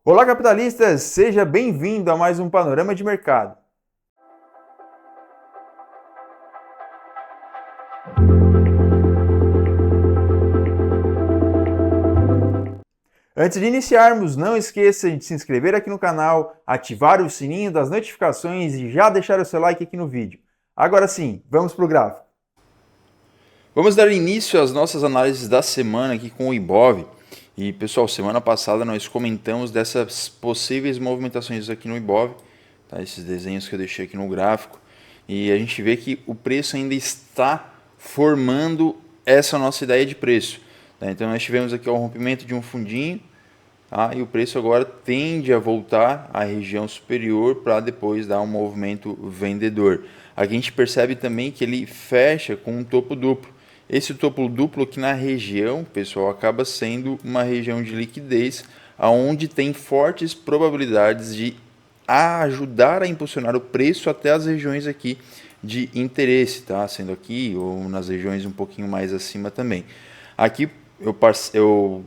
Olá, capitalistas! Seja bem-vindo a mais um Panorama de Mercado. Antes de iniciarmos, não esqueça de se inscrever aqui no canal, ativar o sininho das notificações e já deixar o seu like aqui no vídeo. Agora sim, vamos para o gráfico. Vamos dar início às nossas análises da semana aqui com o Ibov. E pessoal, semana passada nós comentamos dessas possíveis movimentações aqui no Ibov, tá? Esses desenhos que eu deixei aqui no gráfico. E a gente vê que o preço ainda está formando essa nossa ideia de preço. Tá? Então nós tivemos aqui o rompimento de um fundinho, tá? E o preço agora tende a voltar à região superior para depois dar um movimento vendedor. Aqui a gente percebe também que ele fecha com um topo duplo. Esse topo duplo aqui na região, pessoal, acaba sendo uma região de liquidez, onde tem fortes probabilidades de ajudar a impulsionar o preço até as regiões aqui de interesse, tá? Sendo aqui ou nas regiões um pouquinho mais acima também. Aqui eu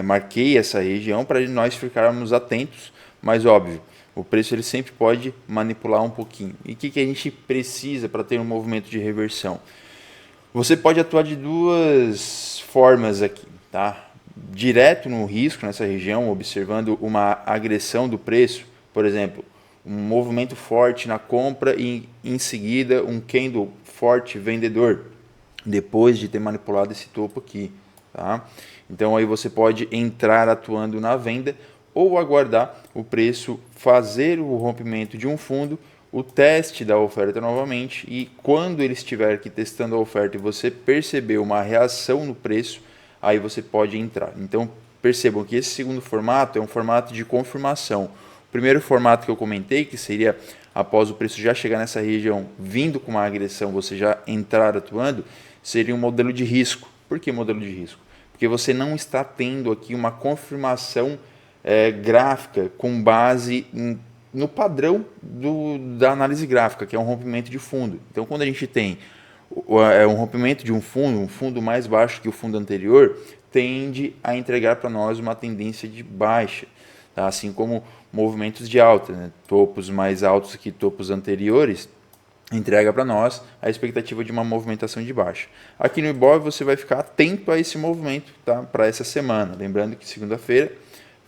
marquei essa região para nós ficarmos atentos, mas óbvio, o preço ele sempre pode manipular um pouquinho. E o que a gente precisa para ter um movimento de reversão? Você pode atuar de duas formas aqui, tá? Direto no risco nessa região, observando uma agressão do preço, por exemplo, um movimento forte na compra e em seguida um candle forte vendedor, depois de ter manipulado esse topo aqui, tá? Então aí você pode entrar atuando na venda ou aguardar o preço fazer o rompimento de um fundo, o teste da oferta novamente, e quando ele estiver aqui testando a oferta e você perceber uma reação no preço, aí você pode entrar. Então percebam que esse segundo formato é um formato de confirmação. O primeiro formato que eu comentei, que seria após o preço já chegar nessa região, vindo com uma agressão, você já entrar atuando, seria um modelo de risco. Por que modelo de risco? Porque você não está tendo aqui uma confirmação gráfica com base no padrão da análise gráfica, que é um rompimento de fundo. Então, quando a gente tem um rompimento de um fundo mais baixo que o fundo anterior, tende a entregar para nós uma tendência de baixa, tá? Assim como movimentos de alta, né? Topos mais altos que topos anteriores, entrega para nós a expectativa de uma movimentação de baixa. Aqui no Ibov você vai ficar atento a esse movimento, tá? Para essa semana. Lembrando que segunda-feira,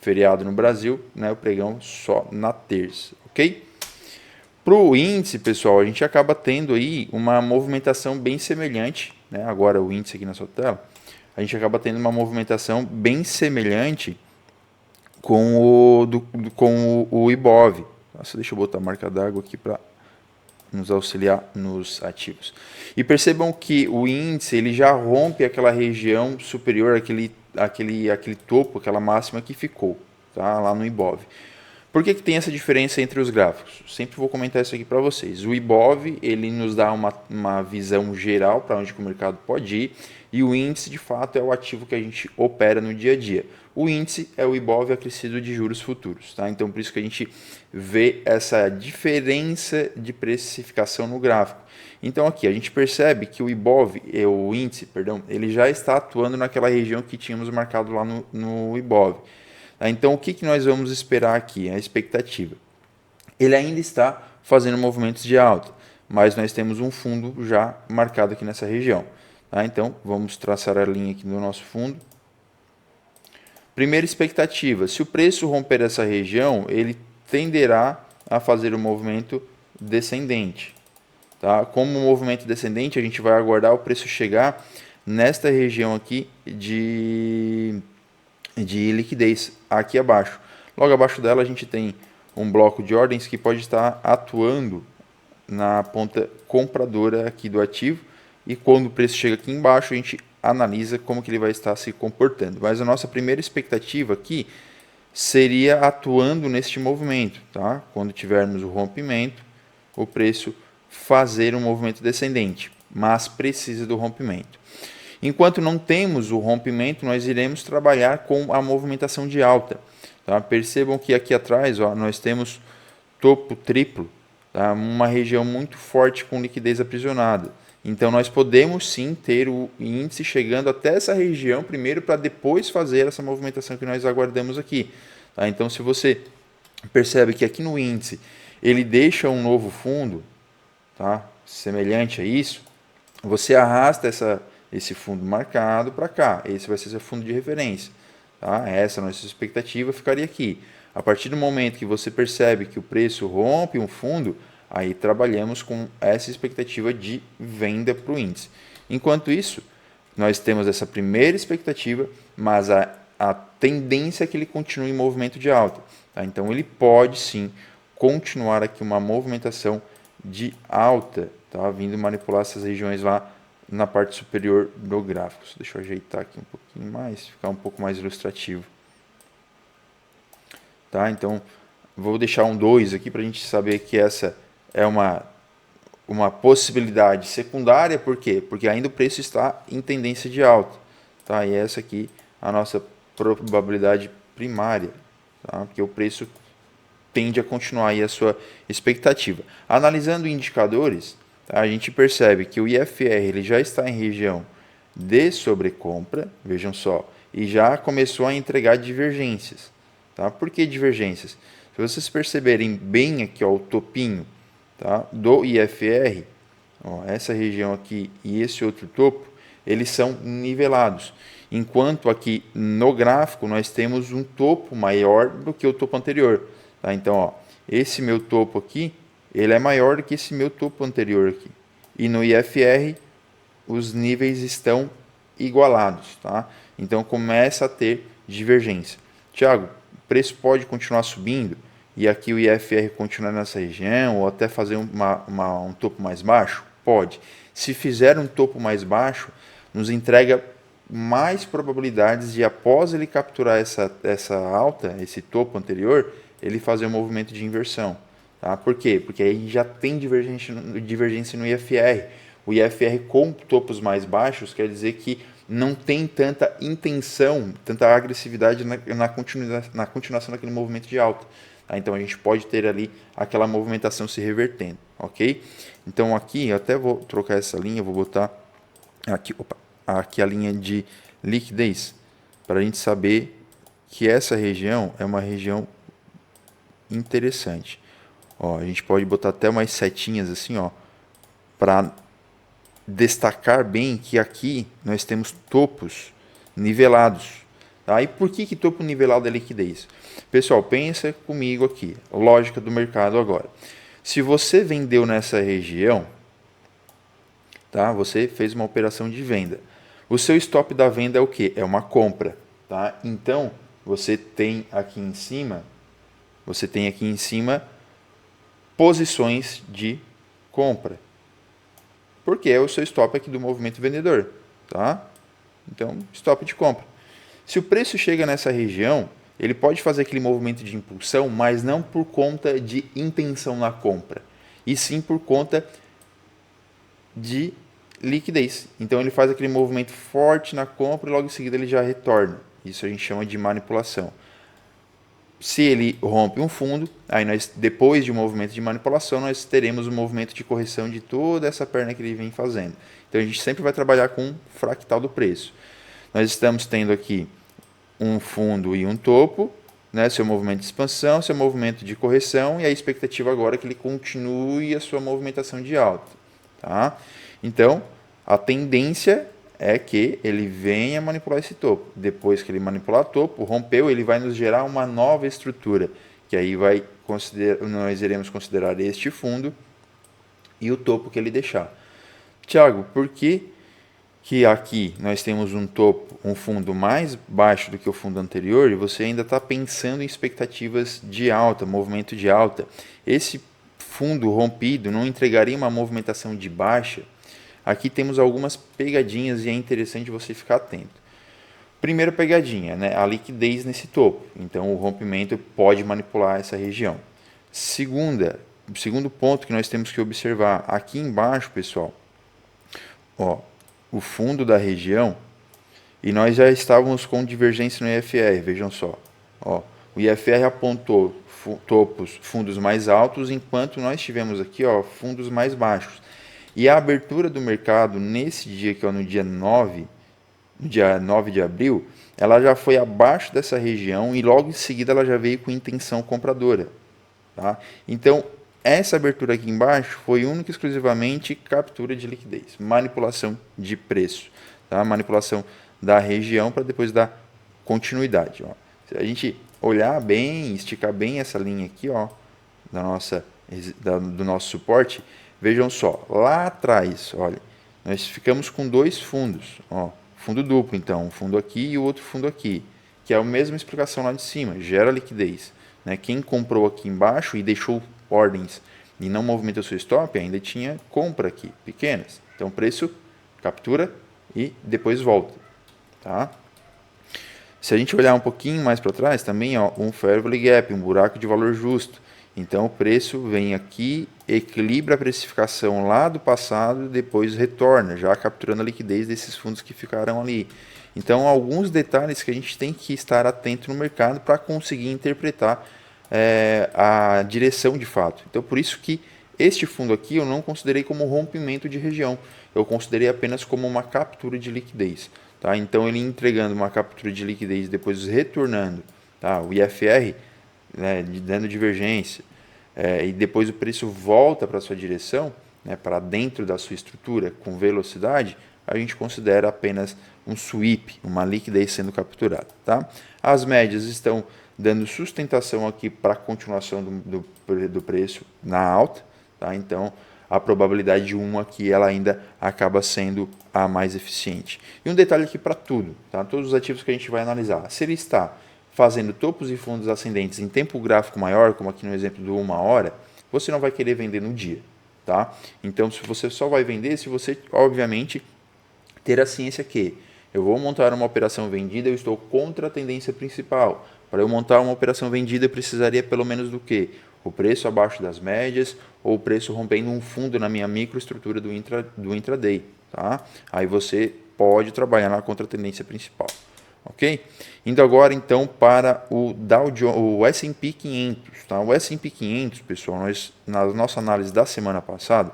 feriado no Brasil, né? O pregão só na terça, ok? Para o índice, pessoal, a gente acaba tendo aí uma movimentação bem semelhante, né? Agora o índice aqui na sua tela, a gente acaba tendo uma movimentação bem semelhante com o Ibov. Nossa, deixa eu botar a marca d'água aqui para nos auxiliar nos ativos. E percebam que o índice ele já rompe aquela região superior, aquele topo, aquela máxima que ficou, tá? Lá no Ibov. Por que tem essa diferença entre os gráficos? Sempre vou comentar isso aqui para vocês. O Ibov ele nos dá uma visão geral para onde o mercado pode ir, e o índice de fato é o ativo que a gente opera no dia a dia. O índice é o Ibov acrescido de juros futuros, tá? Então por isso que a gente vê essa diferença de precificação no gráfico. Então aqui a gente percebe que o Ibov, o índice, perdão, ele já está atuando naquela região que tínhamos marcado lá no Ibov. Então, o que nós vamos esperar aqui? A expectativa. Ele ainda está fazendo movimentos de alta, mas nós temos um fundo já marcado aqui nessa região. Tá? Então, vamos traçar a linha aqui do nosso fundo. Primeira expectativa, se o preço romper essa região, ele tenderá a fazer um movimento descendente. Tá? Como um movimento descendente, a gente vai aguardar o preço chegar nesta região aqui de liquidez aqui abaixo. Logo abaixo dela a gente tem um bloco de ordens que pode estar atuando na ponta compradora aqui do ativo, e quando o preço chega aqui embaixo a gente analisa como que ele vai estar se comportando. Mas a nossa primeira expectativa aqui seria atuando neste movimento, tá? Quando tivermos o rompimento, o preço fazer um movimento descendente, mas precisa do rompimento. Enquanto não temos o rompimento, nós iremos trabalhar com a movimentação de alta. Tá? Percebam que aqui atrás nós temos topo triplo, tá? Uma região muito forte com liquidez aprisionada. Então nós podemos sim ter o índice chegando até essa região primeiro para depois fazer essa movimentação que nós aguardamos aqui. Tá? Então, se você percebe que aqui no índice ele deixa um novo fundo, tá? Semelhante a isso, você arrasta esse fundo marcado para cá. Esse vai ser seu fundo de referência. Tá? Essa nossa expectativa ficaria aqui. A partir do momento que você percebe que o preço rompe um fundo, aí trabalhamos com essa expectativa de venda para o índice. Enquanto isso, nós temos essa primeira expectativa, mas a tendência é que ele continue em movimento de alta. Tá? Então ele pode sim continuar aqui uma movimentação de alta, tá? Vindo manipular essas regiões lá na parte superior do gráfico. Deixa eu ajeitar aqui um pouquinho mais, ficar um pouco mais ilustrativo. Tá? Então, vou deixar um 2 aqui para a gente saber que essa é uma possibilidade secundária. Por quê? Porque ainda o preço está em tendência de alta. Tá? E essa aqui a nossa probabilidade primária, tá? Porque o preço tende a continuar aí a sua expectativa. Analisando indicadores, tá? A gente percebe que o IFR ele já está em região de sobrecompra, vejam só, e já começou a entregar divergências. Tá? Por que divergências? Se vocês perceberem bem aqui, ó, o topinho, tá, do IFR, ó, essa região aqui e esse outro topo, eles são nivelados. Enquanto aqui no gráfico nós temos um topo maior do que o topo anterior. Tá? Então, ó, esse meu topo aqui, ele é maior do que esse meu topo anterior aqui. E no IFR, os níveis estão igualados. Tá? Então, começa a ter divergência. Tiago, o preço pode continuar subindo e aqui o IFR continuar nessa região ou até fazer um topo mais baixo? Pode. Se fizer um topo mais baixo, nos entrega mais probabilidades de, após ele capturar essa alta, esse topo anterior, ele fazer um movimento de inversão. Tá? Por quê? Porque aí já tem divergência no IFR. O IFR com topos mais baixos quer dizer que não tem tanta intenção, tanta agressividade na continuação daquele movimento de alta. Tá? Então a gente pode ter ali aquela movimentação se revertendo. Ok? Então aqui, eu até vou trocar essa linha, vou botar aqui a linha de liquidez, para a gente saber que essa região é uma região interessante. Ó, a gente pode botar até umas setinhas assim, ó, para destacar bem que aqui nós temos topos nivelados. Tá? E por que topo nivelado é liquidez? Pessoal, pensa comigo aqui, lógica do mercado agora. Se você vendeu nessa região, tá? Você fez uma operação de venda. O seu stop da venda é o quê? É uma compra. Tá? Então, você tem aqui em cima posições de compra. Porque é o seu stop aqui do movimento vendedor. Tá? Então, stop de compra. Se o preço chega nessa região, ele pode fazer aquele movimento de impulsão, mas não por conta de intenção na compra, e sim por conta de liquidez. Então ele faz aquele movimento forte na compra e logo em seguida ele já retorna. Isso a gente chama de manipulação. Se ele rompe um fundo, aí nós, depois de um movimento de manipulação, nós teremos um movimento de correção de toda essa perna que ele vem fazendo. Então a gente sempre vai trabalhar com um fractal do preço. Nós estamos tendo aqui um fundo e um topo, né, seu movimento de expansão, seu movimento de correção, e a expectativa agora é que ele continue a sua movimentação de alta. Tá? Então, a tendência é que ele venha manipular esse topo. Depois que ele manipular o topo, rompeu, ele vai nos gerar uma nova estrutura, que aí nós iremos considerar este fundo e o topo que ele deixar. Tiago, por que aqui nós temos um topo, um fundo mais baixo do que o fundo anterior e você ainda está pensando em expectativas de alta, movimento de alta? Esse fundo rompido não entregaria uma movimentação de baixa? Aqui temos algumas pegadinhas e é interessante você ficar atento. Primeira pegadinha, né, a liquidez nesse topo. Então o rompimento pode manipular essa região. Segundo ponto que nós temos que observar, aqui embaixo, pessoal, ó, o fundo da região, e nós já estávamos com divergência no IFR, vejam só. Ó, o IFR apontou fundos mais altos, enquanto nós tivemos aqui, ó, fundos mais baixos. E a abertura do mercado nesse dia, que é no dia 9 no dia 9 de abril, ela já foi abaixo dessa região e logo em seguida ela já veio com intenção compradora. Tá? Então, essa abertura aqui embaixo foi única e exclusivamente captura de liquidez, manipulação de preço, tá? Manipulação da região para depois dar continuidade. Ó. Se a gente olhar bem, esticar bem essa linha aqui, ó, do nosso suporte, vejam só, lá atrás, olha, nós ficamos com dois fundos, ó, fundo duplo, então, um fundo aqui e o outro fundo aqui, que é a mesma explicação lá de cima, gera liquidez. Né? Quem comprou aqui embaixo e deixou ordens e não movimentou seu stop, ainda tinha compra aqui, pequenas. Então, preço captura e depois volta. Tá? Se a gente olhar um pouquinho mais para trás, também ó, um fair value gap, um buraco de valor justo. Então, o preço vem aqui, equilibra a precificação lá do passado e depois retorna, já capturando a liquidez desses fundos que ficaram ali. Então, alguns detalhes que a gente tem que estar atento no mercado para conseguir interpretar a direção de fato. Então, por isso que este fundo aqui eu não considerei como rompimento de região, eu considerei apenas como uma captura de liquidez. Tá? Então, ele entregando uma captura de liquidez, depois retornando, tá? O IFR, né, dando divergência, e depois o preço volta para a sua direção, né, para dentro da sua estrutura com velocidade, a gente considera apenas um sweep, uma liquidez sendo capturada. Tá? As médias estão dando sustentação aqui para a continuação do preço na alta. Tá? Então, a probabilidade de 1 aqui ela ainda acaba sendo a mais eficiente. E um detalhe aqui para tudo, tá? Todos os ativos que a gente vai analisar. Se ele está fazendo topos e fundos ascendentes em tempo gráfico maior, como aqui no exemplo do 1 hora, você não vai querer vender no dia. Tá? Então, se você só vai vender se você, obviamente, ter a ciência que eu vou montar uma operação vendida, eu estou contra a tendência principal. Para eu montar uma operação vendida, eu precisaria pelo menos do quê? O preço abaixo das médias ou o preço rompendo um fundo na minha microestrutura do intraday. Tá? Aí você pode trabalhar na contra-tendência principal. Ok? Indo agora então para o o S&P 500. Tá? O S&P 500, pessoal, na nossa análise da semana passada,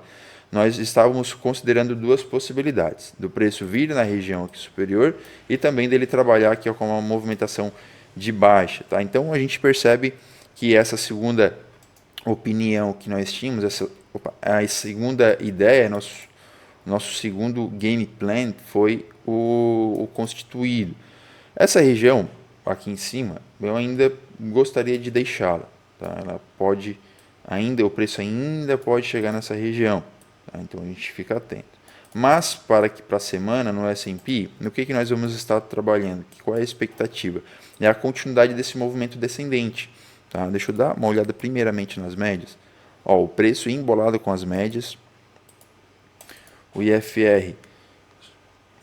nós estávamos considerando duas possibilidades, do preço vir na região aqui superior e também dele trabalhar aqui com uma movimentação de baixa. Tá? Então a gente percebe que essa segunda opinião que nós tínhamos, a segunda ideia, nosso segundo game plan foi o constituído. Essa região aqui em cima, eu ainda gostaria de deixá-la. Tá? Ela pode o preço ainda pode chegar nessa região. Tá? Então a gente fica atento. Mas para a semana no S&P, no que nós vamos estar trabalhando? Qual é a expectativa? É a continuidade desse movimento descendente. Tá? Deixa eu dar uma olhada primeiramente nas médias. Ó, o preço embolado com as médias. O IFR,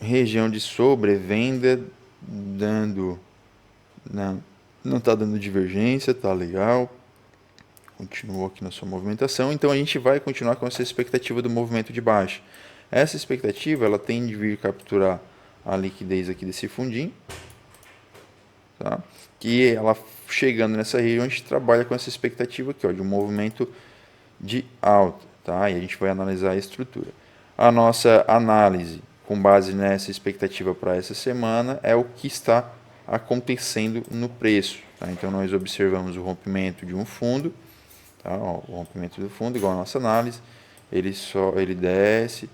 região de sobrevenda, dando... Não está dando divergência, tá legal. Continuou aqui na sua movimentação. Então a gente vai continuar com essa expectativa do movimento de baixa. Essa expectativa ela tem de vir capturar a liquidez aqui desse fundinho. Tá? Que ela chegando nessa região, a gente trabalha com essa expectativa aqui, ó, de um movimento de alta. Tá? E a gente vai analisar a estrutura. A nossa análise, com base nessa expectativa para essa semana, é o que está acontecendo no preço. Tá? Então, nós observamos o rompimento de um fundo, tá? Ó, o rompimento do fundo, igual a nossa análise, ele desce,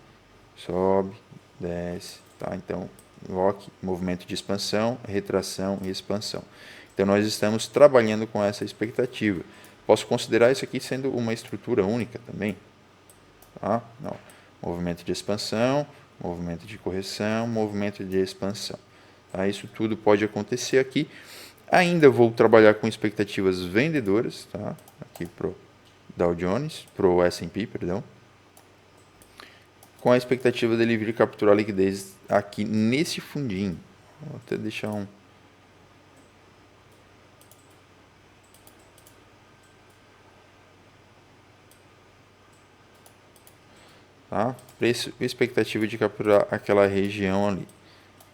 sobe, desce. Tá? Então, lock, movimento de expansão, retração e expansão. Então, nós estamos trabalhando com essa expectativa. Posso considerar isso aqui sendo uma estrutura única também? Tá? Não. Movimento de expansão, movimento de correção, movimento de expansão. Tá? Isso tudo pode acontecer aqui. Ainda vou trabalhar com expectativas vendedoras, tá? Aqui pro Dow Jones, pro S&P, perdão. Com a expectativa dele vir capturar a liquidez aqui nesse fundinho. Vou até deixar um... Tá? Preço, expectativa de capturar aquela região ali.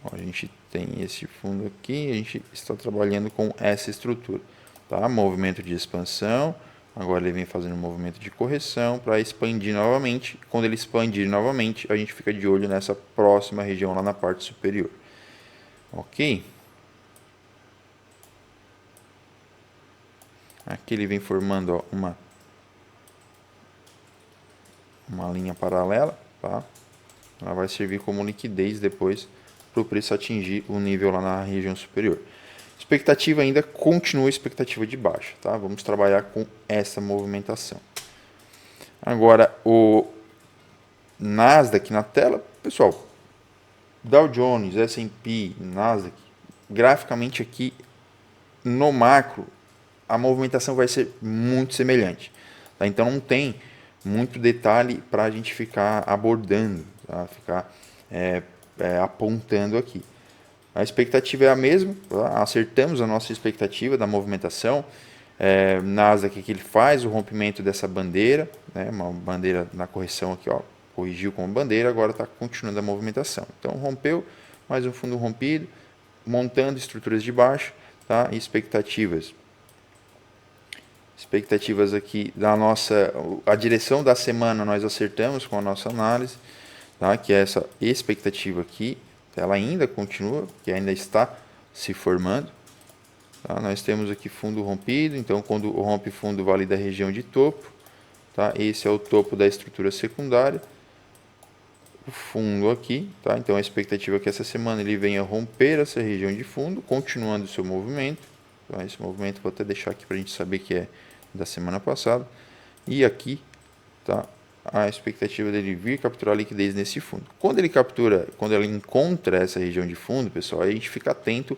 Ó, a gente tem esse fundo aqui, a gente está trabalhando com essa estrutura. Tá? Movimento de expansão, agora ele vem fazendo um movimento de correção para expandir novamente. Quando ele expandir novamente, a gente fica de olho nessa próxima região lá na parte superior. Ok? Aqui ele vem formando, ó, uma linha paralela, tá? Ela vai servir como liquidez depois para o preço atingir o nível lá na região superior. Expectativa ainda continua expectativa de baixa, tá? Vamos trabalhar com essa movimentação. Agora, o Nasdaq na tela, pessoal, Dow Jones, S&P, Nasdaq, graficamente aqui no macro, a movimentação vai ser muito semelhante, tá? Então não tem muito detalhe para a gente ficar abordando, tá? Ficar apontando aqui. A expectativa é a mesma, tá? Acertamos a nossa expectativa da movimentação. Nasdaq que ele faz o rompimento dessa bandeira, né? Uma bandeira na correção aqui, ó, corrigiu com bandeira, agora está continuando a movimentação. Então rompeu, mais um fundo rompido, montando estruturas de baixo, tá? E expectativas aqui da nossa, a direção da semana nós acertamos com a nossa análise, tá? Que é essa expectativa aqui, ela ainda continua, que ainda está se formando, tá? Nós temos aqui fundo rompido, então quando rompe fundo valida a região de topo, tá? Esse é o topo da estrutura secundária, o fundo aqui, tá? Então a expectativa é que essa semana ele venha romper essa região de fundo, continuando o seu movimento, tá? Esse movimento vou até deixar aqui para a gente saber que é da semana passada, e aqui, tá? A expectativa dele vir capturar a liquidez nesse fundo. Quando ele encontra essa região de fundo, pessoal, aí a gente fica atento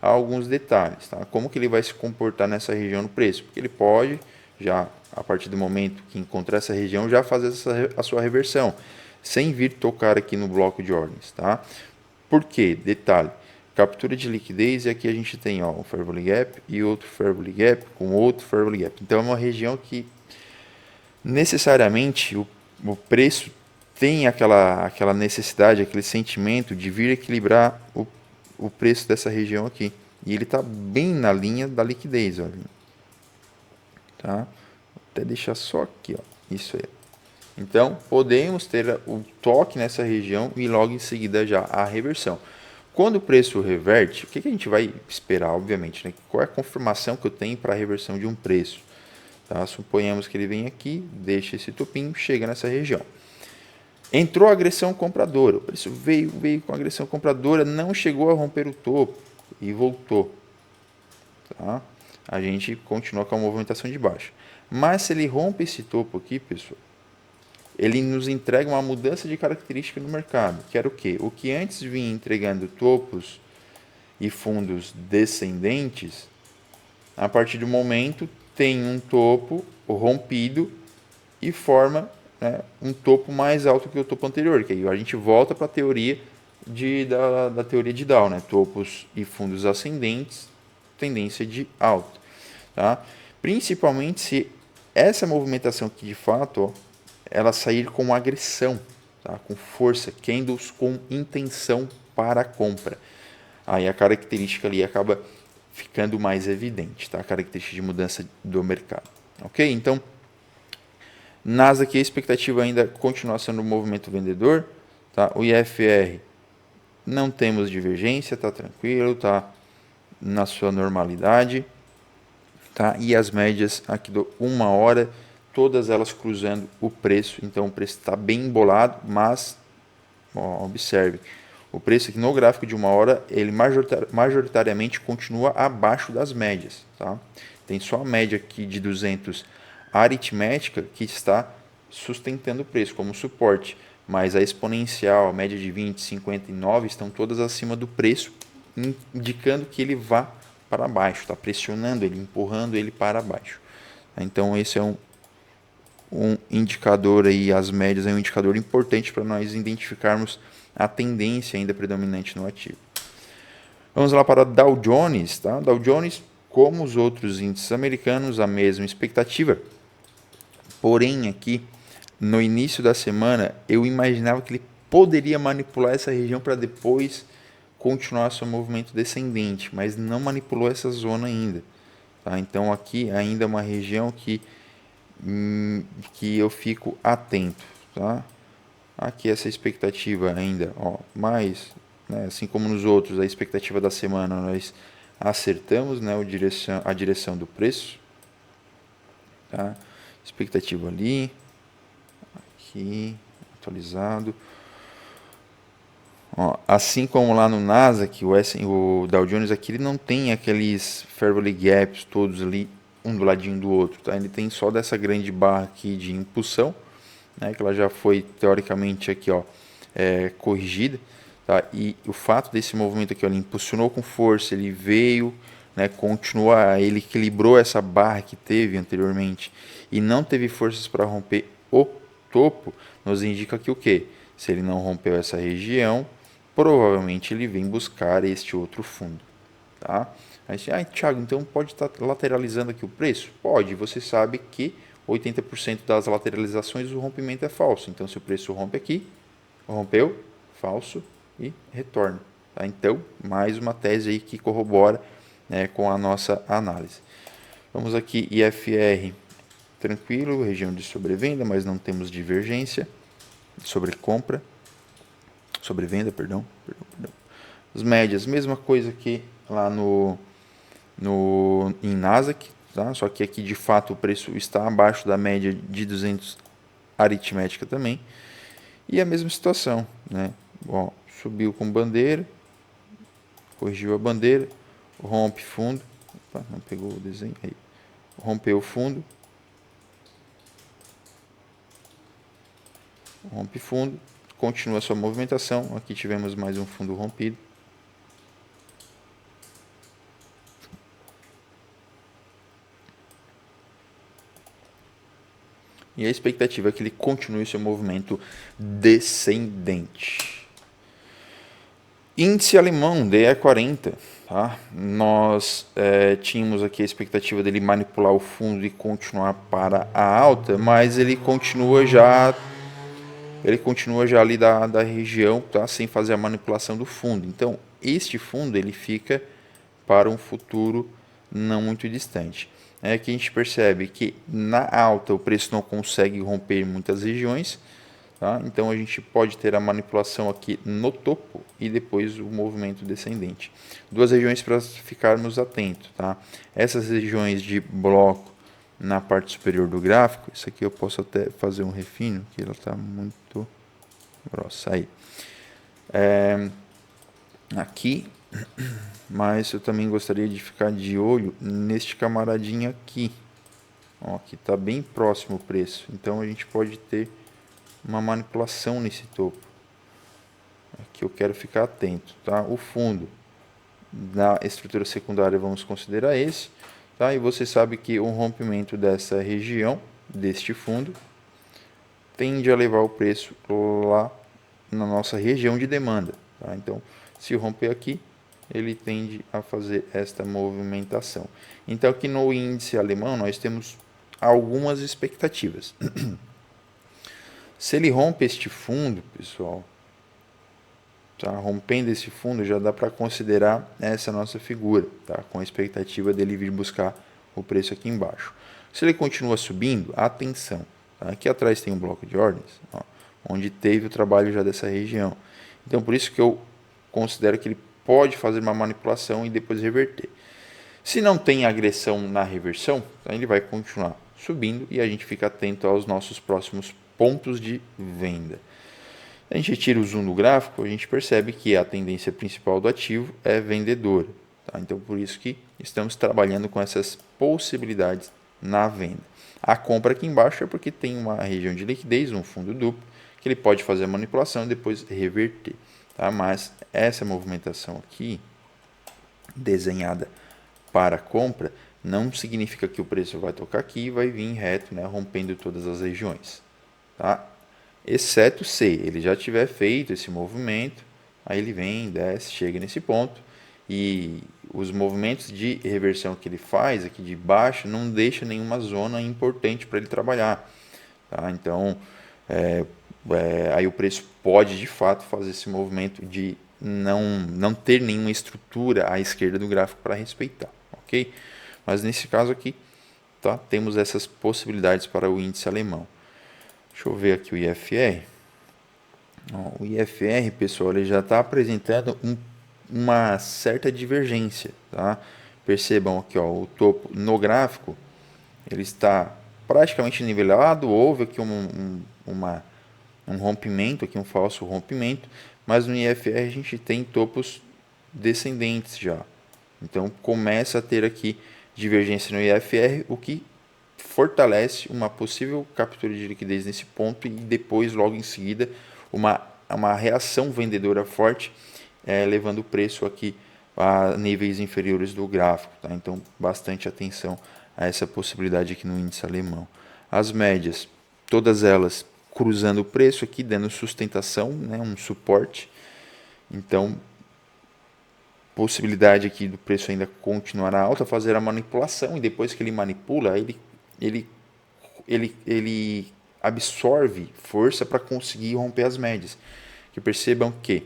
a alguns detalhes, tá? Como que ele vai se comportar nessa região no preço? Porque ele pode, já a partir do momento que encontrar essa região, já fazer a sua reversão, sem vir tocar aqui no bloco de ordens, tá? Por quê? Detalhe, captura de liquidez, e aqui a gente tem, ó, um Fair Value Gap e outro Fair Value Gap com outro Fair Value Gap. Então é uma região que necessariamente o preço tem aquela necessidade, aquele sentimento de vir equilibrar o preço dessa região aqui. E ele está bem na linha da liquidez, olha. Tá? Vou até deixar só aqui, ó. Isso aí. Então, podemos ter o toque nessa região e logo em seguida já a reversão. Quando o preço reverte, o que a gente vai esperar, obviamente, né? Qual é a confirmação que eu tenho para a reversão de um preço? Tá? Suponhamos que ele vem aqui, deixa esse topinho, chega nessa região. Entrou a agressão compradora, o preço veio com agressão compradora, não chegou a romper o topo e voltou. Tá? A gente continua com a movimentação de baixo. Mas se ele rompe esse topo aqui, pessoal, ele nos entrega uma mudança de característica no mercado, que era o quê? O que antes vinha entregando topos e fundos descendentes, a partir do momento tem um topo rompido e forma, né, um topo mais alto que o topo anterior, que aí a gente volta para a teoria da teoria de Dow, né? Topos e fundos ascendentes, tendência de alta. Tá? Principalmente se essa movimentação aqui de fato, ó, ela sair com agressão, tá? Com força, candles com intenção para a compra. Aí a característica ali acaba ficando mais evidente, tá? A característica de mudança do mercado. Ok? Então, Nasdaq, a expectativa ainda continua sendo um movimento vendedor, tá? O IFR não temos divergência, tá tranquilo, tá na sua normalidade, tá? E as médias aqui do 1 hora, todas elas cruzando o preço, então o preço está bem embolado, mas ó, observe, o preço aqui no gráfico de 1 hora, ele majoritariamente continua abaixo das médias, tá? Tem só a média aqui de 200 aritmética que está sustentando o preço como suporte, mas a exponencial, a média de 20, 59 estão todas acima do preço, indicando que ele vá para baixo, está pressionando ele, empurrando ele para baixo. Então esse é um indicador aí, as médias é um indicador importante para nós identificarmos a tendência ainda predominante no ativo. Vamos lá para Dow Jones, tá? Dow Jones, como os outros índices americanos, a mesma expectativa. Porém, aqui, no início da semana, eu imaginava que ele poderia manipular essa região para depois continuar seu movimento descendente, mas não manipulou essa zona ainda. Tá? Então, aqui ainda é uma região que eu fico atento. Tá? Aqui essa expectativa ainda, ó, mais né, assim como nos outros, a expectativa da semana nós acertamos, né, a direção do preço, tá? Expectativa ali, aqui, atualizado. Ó, assim como lá no Nasdaq, o Dow Jones aqui ele não tem aqueles fair value gaps todos ali, um do ladinho do outro, tá? Ele tem só dessa grande barra aqui de impulsão, né, que ela já foi teoricamente aqui, ó, corrigida, tá? E o fato desse movimento aqui, ó, ele impulsionou com força, ele veio, né, continua, ele equilibrou essa barra que teve anteriormente e não teve forças para romper o topo, nos indica que o quê? Se ele não rompeu essa região, provavelmente ele vem buscar este outro fundo, tá? Aí, Thiago, então pode estar lateralizando aqui o preço? Pode, você sabe que 80% das lateralizações o rompimento é falso. Então, se o preço rompe aqui, rompeu, falso e retorna. Tá? Então, mais uma tese aí que corrobora, né, com a nossa análise. Vamos aqui, IFR, tranquilo, região de sobrevenda, mas não temos divergência. Sobrecompra, sobrevenda, perdão. As médias, mesma coisa que lá em Nasdaq, tá? Só que aqui de fato o preço está abaixo da média de 200 aritmética também. E a mesma situação, né? Ó, subiu com bandeira, corrigiu a bandeira, rompe fundo, opa, não pegou o desenho aí, rompeu o fundo, rompe fundo, continua a sua movimentação. Aqui tivemos mais um fundo rompido. E a expectativa é que ele continue seu movimento descendente. Índice alemão, DE40. Tá? Nós tínhamos aqui a expectativa dele manipular o fundo e continuar para a alta, mas ele continua já ali da região, tá? Sem fazer a manipulação do fundo. Então, este fundo ele fica para um futuro não muito distante. É que a gente percebe que na alta o preço não consegue romper muitas regiões, tá? Então a gente pode ter a manipulação aqui no topo e depois o movimento descendente. Duas regiões para ficarmos atentos, tá? Essas regiões de bloco na parte superior do gráfico, isso aqui eu posso até fazer um refino, que ela está muito grossa aí. Aqui, mas eu também gostaria de ficar de olho neste camaradinho aqui, ó, que está bem próximo o preço. Então a gente pode ter uma manipulação nesse topo. Aqui eu quero ficar atento, tá? O fundo na estrutura secundária vamos considerar esse, tá? E você sabe que um rompimento dessa região, deste fundo, tende a levar o preço lá na nossa região de demanda, tá? Então, se romper aqui, ele tende a fazer esta movimentação. Então, aqui no índice alemão, nós temos algumas expectativas. Se ele rompe este fundo, pessoal, tá? Rompendo esse fundo, já dá para considerar essa nossa figura, tá? Com a expectativa dele vir buscar o preço aqui embaixo. Se ele continua subindo, atenção, tá? Aqui atrás tem um bloco de ordens, ó, onde teve o trabalho já dessa região. Então, por isso que eu considero que ele pode fazer uma manipulação e depois reverter. Se não tem agressão na reversão, então ele vai continuar subindo e a gente fica atento aos nossos próximos pontos de venda. A gente tira o zoom do gráfico, a gente percebe que a tendência principal do ativo é vendedora. Tá? Então, por isso que estamos trabalhando com essas possibilidades na venda. A compra aqui embaixo é porque tem uma região de liquidez, um fundo duplo, que ele pode fazer a manipulação e depois reverter. Tá? Mas essa movimentação aqui, desenhada para compra, não significa que o preço vai tocar aqui e vai vir reto, né, rompendo todas as regiões. Tá? Exceto se ele já tiver feito esse movimento, aí ele vem, desce, chega nesse ponto, e os movimentos de reversão que ele faz aqui de baixo não deixa nenhuma zona importante para ele trabalhar. Tá? Então, aí o preço pode de fato fazer esse movimento de não ter nenhuma estrutura à esquerda do gráfico para respeitar, ok? Mas nesse caso aqui, tá? Temos essas possibilidades para o índice alemão. Deixa eu ver aqui o IFR. Ó, o IFR, pessoal, ele já está apresentando uma certa divergência, tá? Percebam aqui, ó, o topo no gráfico, ele está praticamente nivelado, houve aqui um rompimento, aqui um falso rompimento, mas no IFR a gente tem topos descendentes já. Então começa a ter aqui divergência no IFR, o que fortalece uma possível captura de liquidez nesse ponto e depois, logo em seguida, uma reação vendedora forte, levando o preço aqui a níveis inferiores do gráfico. Tá? Então, bastante atenção a essa possibilidade aqui no índice alemão. As médias, todas elas cruzando o preço aqui, dando sustentação, né, um suporte. Então, possibilidade aqui do preço ainda continuar alta, fazer a manipulação e depois que ele manipula, ele, ele absorve força para conseguir romper as médias. Que percebam que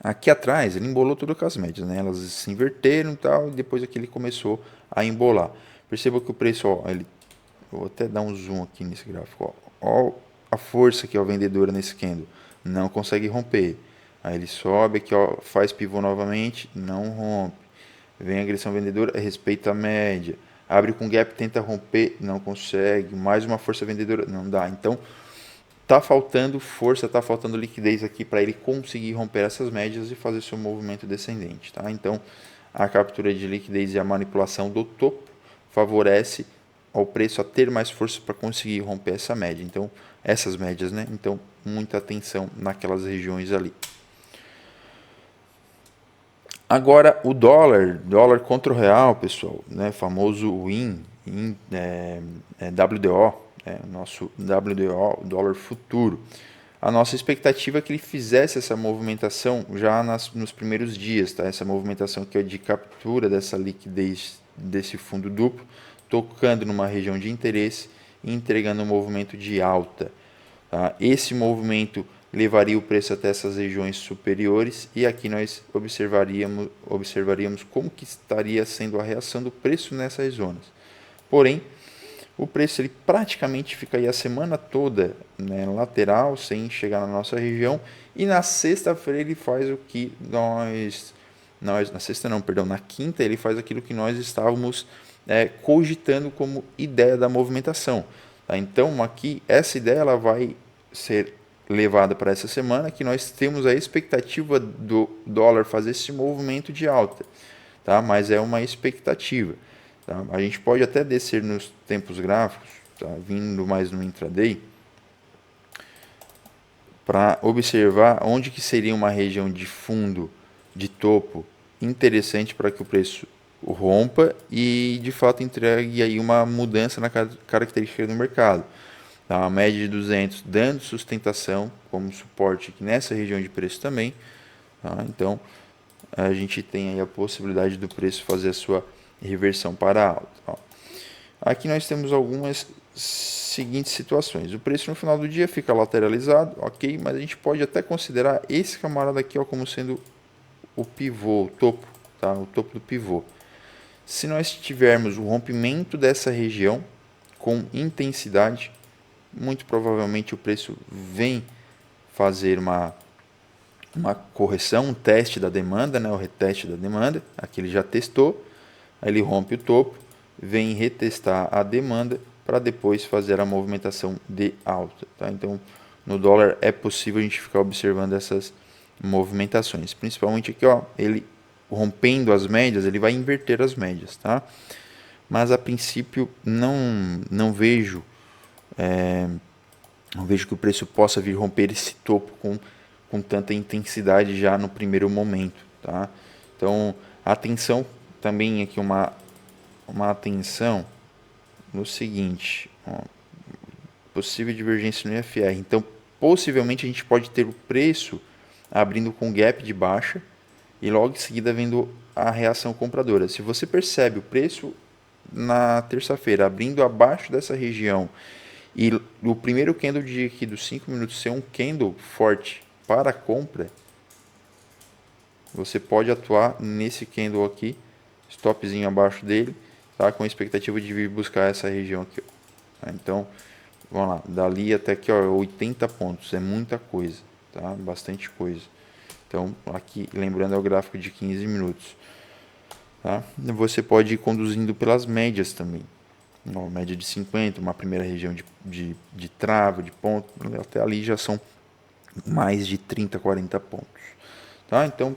aqui atrás ele embolou tudo com as médias, né? Elas se inverteram e tal, e depois aqui ele começou a embolar. Perceba que o preço, ó, vou até dar um zoom aqui nesse gráfico, ó a força que é o vendedor nesse candle, não consegue romper. Aí ele sobe aqui, ó, faz pivô novamente, não rompe. Vem a agressão vendedora, respeita a média. Abre com gap, tenta romper, não consegue. Mais uma força vendedora, não dá. Então, tá faltando força, tá faltando liquidez aqui para ele conseguir romper essas médias e fazer seu movimento descendente, tá? Então, a captura de liquidez e a manipulação do topo favorece ao preço a ter mais força para conseguir romper essa média. Então, essas médias, né? Então, muita atenção naquelas regiões ali. Agora, o dólar contra o real, pessoal, né? Famoso WIN, WDO, nosso WDO, dólar futuro. A nossa expectativa é que ele fizesse essa movimentação já nos primeiros dias, tá? Essa movimentação que é de captura dessa liquidez desse fundo duplo, tocando numa região de interesse e entregando um movimento de alta. Tá? Esse movimento levaria o preço até essas regiões superiores e aqui nós observaríamos como que estaria sendo a reação do preço nessas zonas. Porém, o preço ele praticamente fica aí a semana toda, né, lateral, sem chegar na nossa região, e na sexta-feira ele faz o que na sexta não, perdão, na quinta ele faz aquilo que nós estávamos cogitando como ideia da movimentação. Tá? Então aqui essa ideia ela vai ser levada para essa semana, que nós temos a expectativa do dólar fazer esse movimento de alta, tá? Mas é uma expectativa. Tá? A gente pode até descer nos tempos gráficos, tá? Vindo mais no intraday, para observar onde que seria uma região de fundo, de topo, interessante para que o preço rompa e de fato entregue aí uma mudança na característica do mercado. Tá? A média de 200 dando sustentação como suporte aqui nessa região de preço também. Tá? Então a gente tem aí a possibilidade do preço fazer a sua reversão para alta. Ó. Aqui nós temos algumas seguintes situações. O preço no final do dia fica lateralizado, ok, mas a gente pode até considerar esse camarada aqui ó, como sendo o pivô, o topo, tá? O topo do pivô. Se nós tivermos o rompimento dessa região com intensidade, muito provavelmente o preço vem fazer uma correção, um teste da demanda, né, o reteste da demanda, aqui ele já testou, aí ele rompe o topo, vem retestar a demanda para depois fazer a movimentação de alta. Tá? Então, no dólar é possível a gente ficar observando essas movimentações, principalmente aqui, ó, ele rompendo as médias, ele vai inverter as médias, tá? Mas a princípio não vejo não vejo que o preço possa vir romper esse topo com tanta intensidade já no primeiro momento, tá? Então, atenção também aqui uma atenção no seguinte, ó, possível divergência no IFR. Então, possivelmente a gente pode ter o preço abrindo com gap de baixa e logo em seguida vendo a reação compradora. Se você percebe o preço na terça-feira abrindo abaixo dessa região e o primeiro candle de aqui dos 5 minutos ser um candle forte para compra, você pode atuar nesse candle aqui, stopzinho abaixo dele, tá? Com a expectativa de vir buscar essa região aqui. Tá? Então, Vamos lá, dali até aqui, ó, 80 pontos, é muita coisa, tá? Bastante coisa. Então, aqui, lembrando, é o gráfico de 15 minutos. Tá? Você pode ir conduzindo pelas médias também. Uma média de 50, uma primeira região de trava, de ponto, até ali já são mais de 30, 40 pontos. Tá? Então,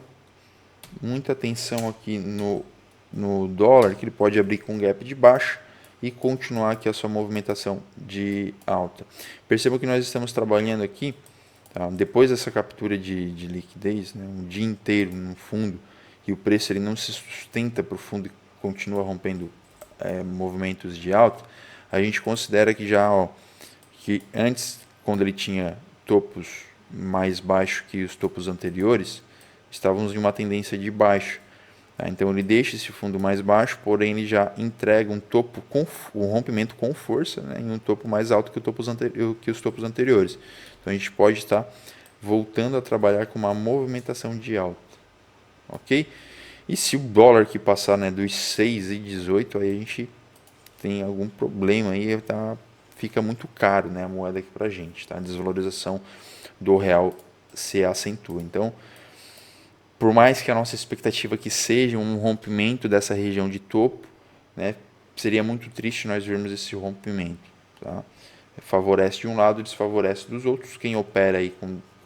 muita atenção aqui no dólar, que ele pode abrir com gap de baixa e continuar aqui a sua movimentação de alta. Perceba que nós estamos trabalhando aqui, tá? Depois dessa captura de liquidez, né, um dia inteiro no fundo, e o preço ele não se sustenta para o fundo e continua rompendo movimentos de alta, a gente considera que já, ó, que antes, quando ele tinha topos mais baixos que os topos anteriores, estávamos em uma tendência de baixo. Tá? Então ele deixa esse fundo mais baixo, porém ele já entrega um topo com um rompimento com força, né, em um topo mais alto que, que os topos anteriores. Então a gente pode estar voltando a trabalhar com uma movimentação de alta. Ok? E se o dólar que passar, né, dos 6,18, aí a gente tem algum problema aí, tá, fica muito caro, né, a moeda aqui pra gente, tá? A desvalorização do real se acentua. Então, por mais que a nossa expectativa que seja um rompimento dessa região de topo, né, seria muito triste nós vermos esse rompimento, tá? Favorece de um lado, desfavorece dos outros. Quem opera aí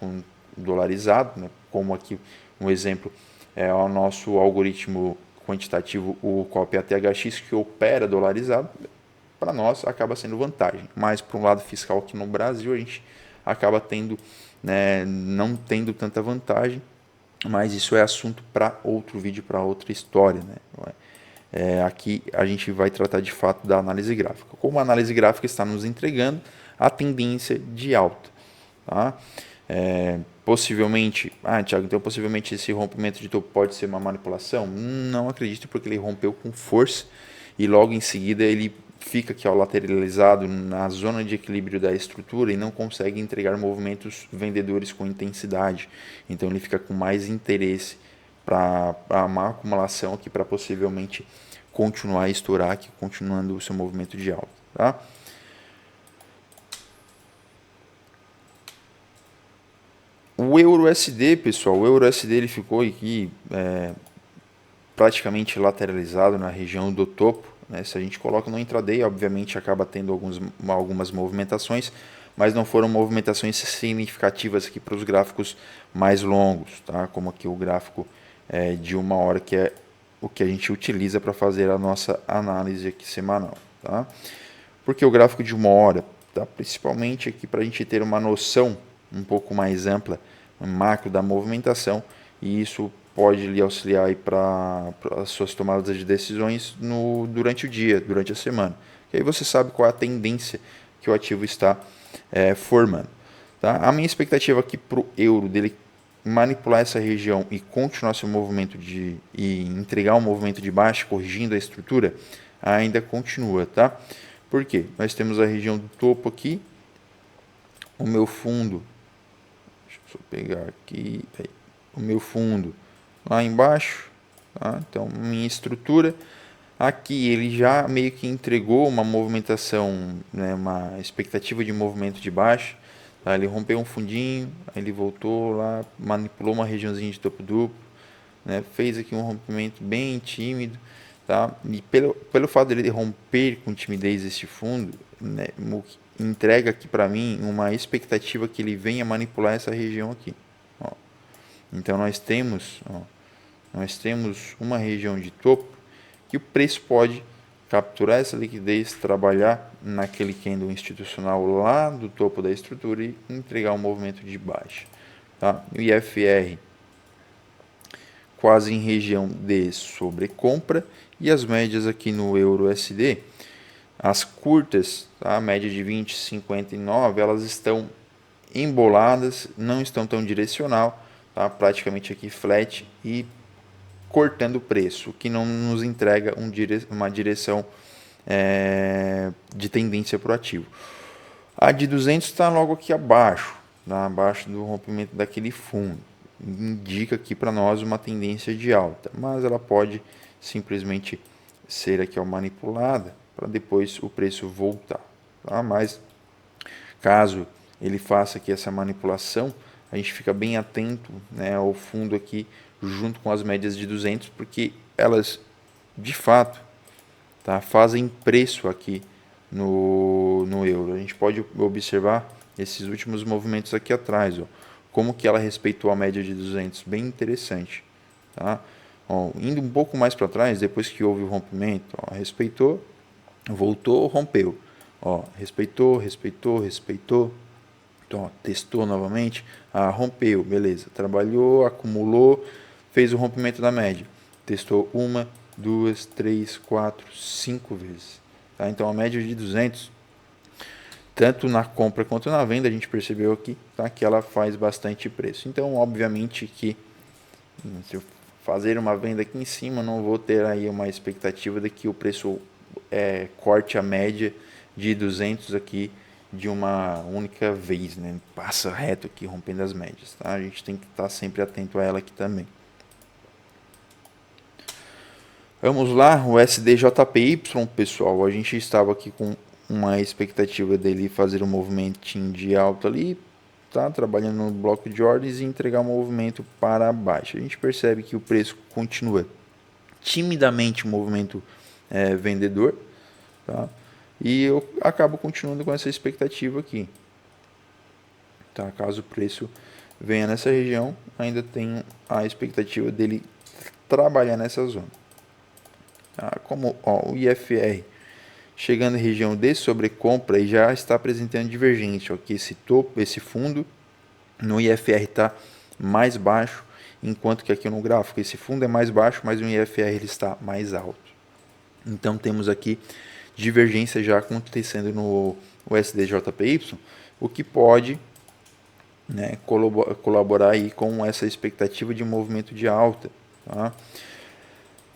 com dolarizado, né, como aqui um exemplo é o nosso algoritmo quantitativo, o COP-ATHX, que opera dolarizado, para nós acaba sendo vantagem. Mas para um lado fiscal aqui no Brasil, a gente acaba tendo, né, não tendo tanta vantagem, mas isso é assunto para outro vídeo, para outra história, né? Aqui a gente vai tratar de fato da análise gráfica. Como a análise gráfica está nos entregando a tendência de alta. Tá? Possivelmente, Thiago, então possivelmente esse rompimento de topo pode ser uma manipulação? Não acredito, porque ele rompeu com força e logo em seguida ele fica aqui, ó, lateralizado na zona de equilíbrio da estrutura e não consegue entregar movimentos vendedores com intensidade. Então ele fica com mais interesse para uma acumulação aqui, para possivelmente continuar a estourar aqui, continuando o seu movimento de alta. Tá? O EURUSD, pessoal, o EURUSD ele ficou aqui praticamente lateralizado na região do topo, né? Se a gente coloca no intraday, obviamente acaba tendo algumas movimentações, mas não foram movimentações significativas aqui para os gráficos mais longos, tá? Como aqui o gráfico de 1 hora, que é o que a gente utiliza para fazer a nossa análise aqui semanal. Tá? Porque o gráfico de 1 hora, tá? Principalmente aqui para a gente ter uma noção um pouco mais ampla, um macro da movimentação, e isso pode lhe auxiliar para as suas tomadas de decisões durante o dia, durante a semana. E aí você sabe qual é a tendência que o ativo está formando. Tá? A minha expectativa aqui para o euro, dele manipular essa região e continuar seu movimento e entregar um movimento de baixa, corrigindo a estrutura, ainda continua, tá? Por quê? Nós temos a região do topo aqui, o meu fundo, deixa eu só pegar aqui, o meu fundo lá embaixo, tá? Então minha estrutura aqui, ele já meio que entregou uma movimentação, né, uma expectativa de movimento de baixa. Tá? Ele rompeu um fundinho, aí ele voltou lá, manipulou uma regiãozinha de topo duplo, né? Fez aqui um rompimento bem tímido. Tá? E pelo fato dele romper com timidez este fundo, né, entrega aqui para mim uma expectativa que ele venha manipular essa região aqui. Ó. Então nós temos uma região de topo que o preço pode capturar essa liquidez, trabalhar naquele candle institucional lá do topo da estrutura e entregar um movimento de baixa. Tá? O IFR quase em região de sobrecompra, e as médias aqui no EURUSD, as curtas, tá? A média de 20, 59, elas estão emboladas, não estão tão direcional, tá? Praticamente aqui flat e cortando o preço, o que não nos entrega uma direção de tendência para o ativo. A de 200 está logo aqui abaixo, tá? Abaixo do rompimento daquele fundo. Indica aqui para nós uma tendência de alta, mas ela pode simplesmente ser aqui manipulada para depois o preço voltar. Tá? Mas caso ele faça aqui essa manipulação, a gente fica bem atento, né, ao fundo aqui junto com as médias de 200, porque elas de fato, tá, fazem preço aqui no euro. A gente pode observar esses últimos movimentos aqui atrás, ó, como que ela respeitou a média de 200, bem interessante, tá? Ó, indo um pouco mais para trás, depois que houve o rompimento, ó, respeitou, voltou, rompeu, ó, respeitou, respeitou, respeitou, então, ó, testou novamente, rompeu, beleza, trabalhou, acumulou, fez o rompimento da média, testou 1, 2, 3, 4, 5 vezes, tá? Então a média de 200, tanto na compra quanto na venda, a gente percebeu aqui, tá, que ela faz bastante preço. Então, obviamente que se eu fazer uma venda aqui em cima, não vou ter aí uma expectativa de que o preço corte a média de 200 aqui de uma única vez, né? Passa reto aqui, rompendo as médias, tá? A gente tem que estar sempre atento a ela aqui também. Vamos lá, o SDJPY, pessoal, a gente estava aqui com uma expectativa dele fazer um movimentinho de alta ali, tá? Trabalhando no bloco de ordens e entregar um movimento para baixo. A gente percebe que o preço continua timidamente um movimento vendedor, tá? E eu acabo continuando com essa expectativa aqui, tá? Caso o preço venha nessa região, ainda tenho a expectativa dele trabalhar nessa zona. Tá? Como ó, o IFR chegando em região de sobrecompra e já está apresentando divergente, ó, que esse topo, esse fundo no IFR está mais baixo, enquanto que aqui no gráfico esse fundo é mais baixo, mas o IFR ele está mais alto. Então temos aqui divergência já acontecendo no SDJPY, o que pode, né, colaborar aí com essa expectativa de movimento de alta, tá?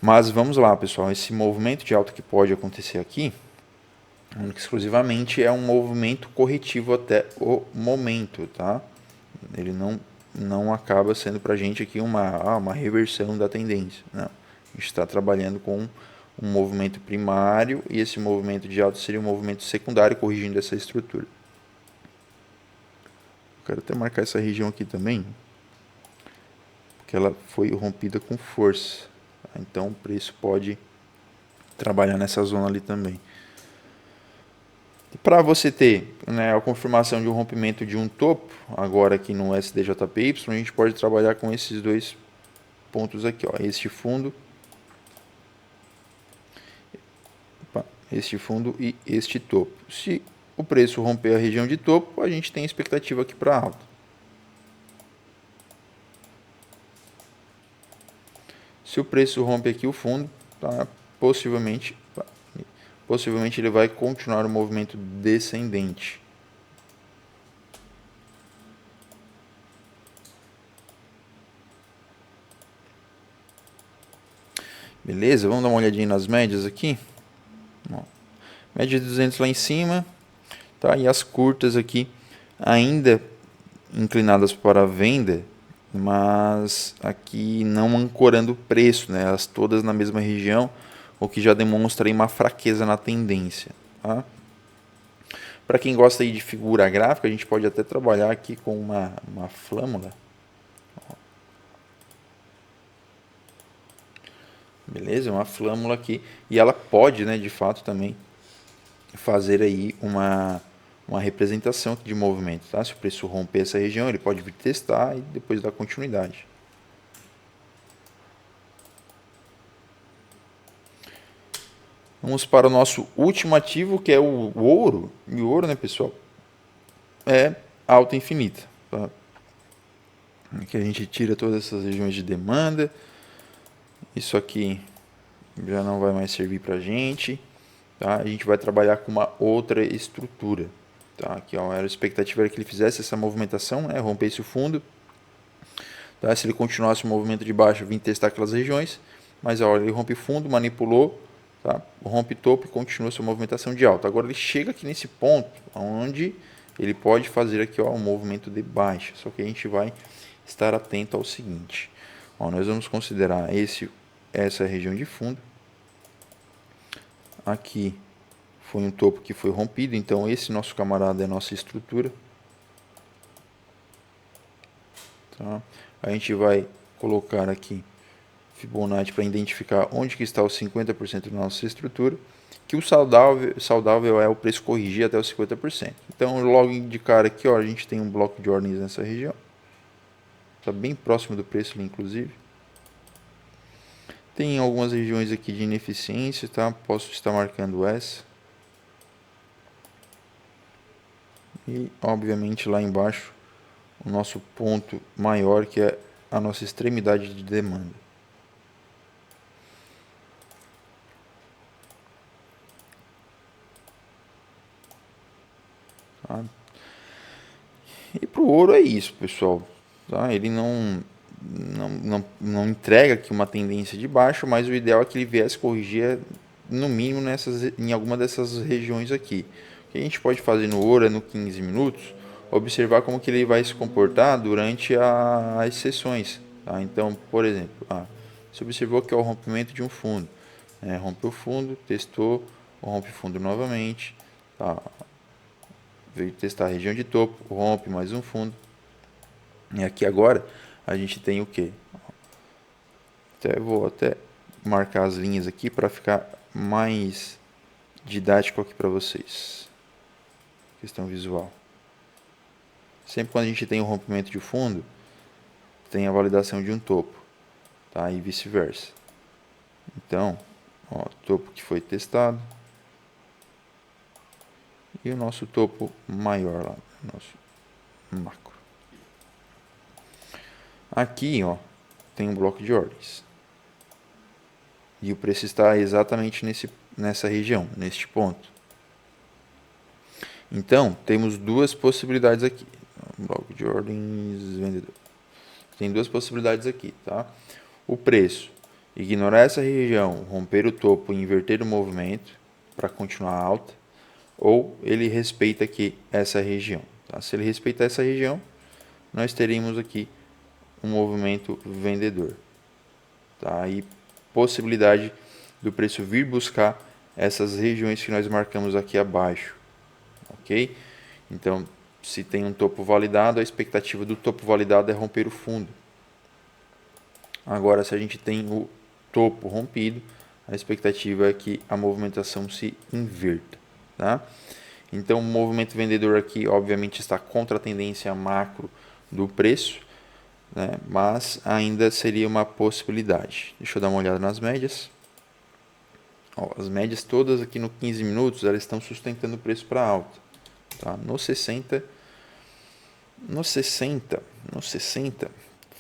Mas vamos lá, pessoal, esse movimento de alta que pode acontecer aqui, exclusivamente é um movimento corretivo até o momento, tá? Ele não acaba sendo para a gente aqui uma reversão da tendência, não. A gente está trabalhando com um movimento primário e esse movimento de alta seria um movimento secundário corrigindo essa estrutura. Quero até marcar essa região aqui também, porque ela foi rompida com força. Então o preço pode trabalhar nessa zona ali também. Para você ter, né, a confirmação de um rompimento de um topo, agora aqui no SDJPY, a gente pode trabalhar com esses dois pontos aqui, ó, este fundo e este topo. Se o preço romper a região de topo, a gente tem expectativa aqui para alta. Se o preço rompe aqui o fundo, tá, possivelmente ele vai continuar o movimento descendente. Beleza, vamos dar uma olhadinha nas médias aqui. Ó, média de 200 lá em cima, tá? E as curtas aqui ainda inclinadas para a venda, mas aqui não ancorando o preço, né? Elas todas na mesma região, o que já demonstra aí uma fraqueza na tendência, tá? Para quem gosta aí de figura gráfica, a gente pode até trabalhar aqui com uma flâmula. Beleza? Uma flâmula aqui. E ela pode, né, de fato, também fazer aí uma representação de movimento. Tá? Se o preço romper essa região, ele pode vir testar e depois dar continuidade. Vamos para o nosso último ativo, que é o ouro. E o ouro, né, pessoal, é alta infinita. Tá? Aqui a gente tira todas essas regiões de demanda. Isso aqui já não vai mais servir para a gente. Tá? A gente vai trabalhar com uma outra estrutura. Tá? Aqui, ó, a expectativa era que ele fizesse essa movimentação, né? Rompesse o fundo. Tá? Se ele continuasse o movimento de baixo, vim testar aquelas regiões. Mas ó, ele rompe fundo, manipulou, tá? Rompe topo e continua sua movimentação de alta. Agora ele chega aqui nesse ponto, onde ele pode fazer aqui, ó, um movimento de baixa. Só que a gente vai estar atento ao seguinte. Ó, nós vamos considerar essa região de fundo. Aqui, foi um topo que foi rompido, então esse nosso camarada é a nossa estrutura. Tá? A gente vai colocar aqui Fibonacci para identificar onde que está os 50% da nossa estrutura, que o saudável é o preço corrigir até os 50%. Então, logo de cara aqui, ó, a gente tem um bloco de ordens nessa região. Está bem próximo do preço ali, inclusive. Tem algumas regiões aqui de ineficiência, tá? Posso estar marcando essa. E, obviamente, lá embaixo, o nosso ponto maior, que é a nossa extremidade de demanda. Tá? E para o ouro é isso, pessoal. Tá? Ele não entrega aqui uma tendência de baixo, mas o ideal é que ele viesse corrigir no mínimo em alguma dessas regiões aqui. O que a gente pode fazer no ouro é no 15 minutos, observar como que ele vai se comportar durante as sessões. Tá? Então, por exemplo, você observou que é o rompimento de um fundo. Rompeu o fundo, testou, rompe o fundo novamente. Tá? Veio testar a região de topo, rompe mais um fundo. E aqui agora a gente tem o que? Vou até marcar as linhas aqui para ficar mais didático aqui para vocês. Questão visual. Sempre quando a gente tem um rompimento de fundo, tem a validação de um topo, tá? E vice-versa. Então, ó, topo que foi testado. E o nosso topo maior lá, nosso macro. Aqui, ó, tem um bloco de ordens. E o preço está exatamente nessa região, neste ponto. Então, temos duas possibilidades aqui. Bloco de ordens, vendedor. Tem duas possibilidades aqui, tá? O preço, ignorar essa região, romper o topo e inverter o movimento para continuar alta. Ou ele respeita aqui essa região. Tá? Se ele respeitar essa região, nós teríamos aqui um movimento vendedor. Tá? E possibilidade do preço vir buscar essas regiões que nós marcamos aqui abaixo. Ok? Então, se tem um topo validado, a expectativa do topo validado é romper o fundo. Agora, se a gente tem o topo rompido, a expectativa é que a movimentação se inverta. Tá? Então, o movimento vendedor aqui, obviamente, está contra a tendência macro do preço, né? Mas ainda seria uma possibilidade. Deixa eu dar uma olhada nas médias. Ó, as médias todas aqui no 15 minutos, elas estão sustentando o preço para alta. Tá? No 60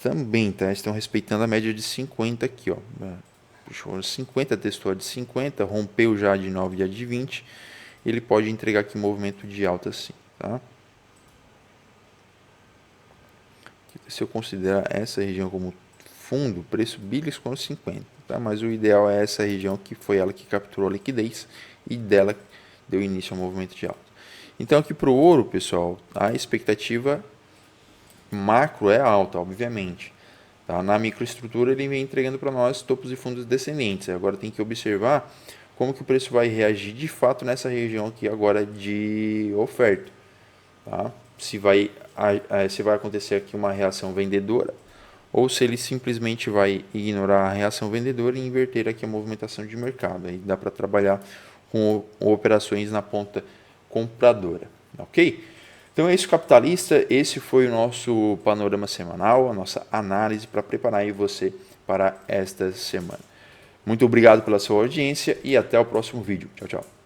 também, tá? Estão respeitando a média de 50 aqui, ó. 50 testou a de 50, rompeu já a de 9 e a de 20. Ele pode entregar aqui um movimento de alta sim, tá? Se eu considerar essa região como fundo, preço beliscou 50, tá? Mas o ideal é essa região que foi ela que capturou a liquidez e dela deu início ao movimento de alta. Então aqui para o ouro, pessoal, a expectativa macro é alta, obviamente. Tá? Na microestrutura ele vem entregando para nós topos e fundos descendentes. Agora tem que observar como que o preço vai reagir de fato nessa região aqui agora de oferta. Tá? Se vai acontecer aqui uma reação vendedora ou se ele simplesmente vai ignorar a reação vendedora e inverter aqui a movimentação de mercado. Aí dá para trabalhar com operações na ponta compradora. Ok? Então é isso, capitalista. Esse foi o nosso panorama semanal, a nossa análise para preparar aí você para esta semana. Muito obrigado pela sua audiência e até o próximo vídeo. Tchau, tchau.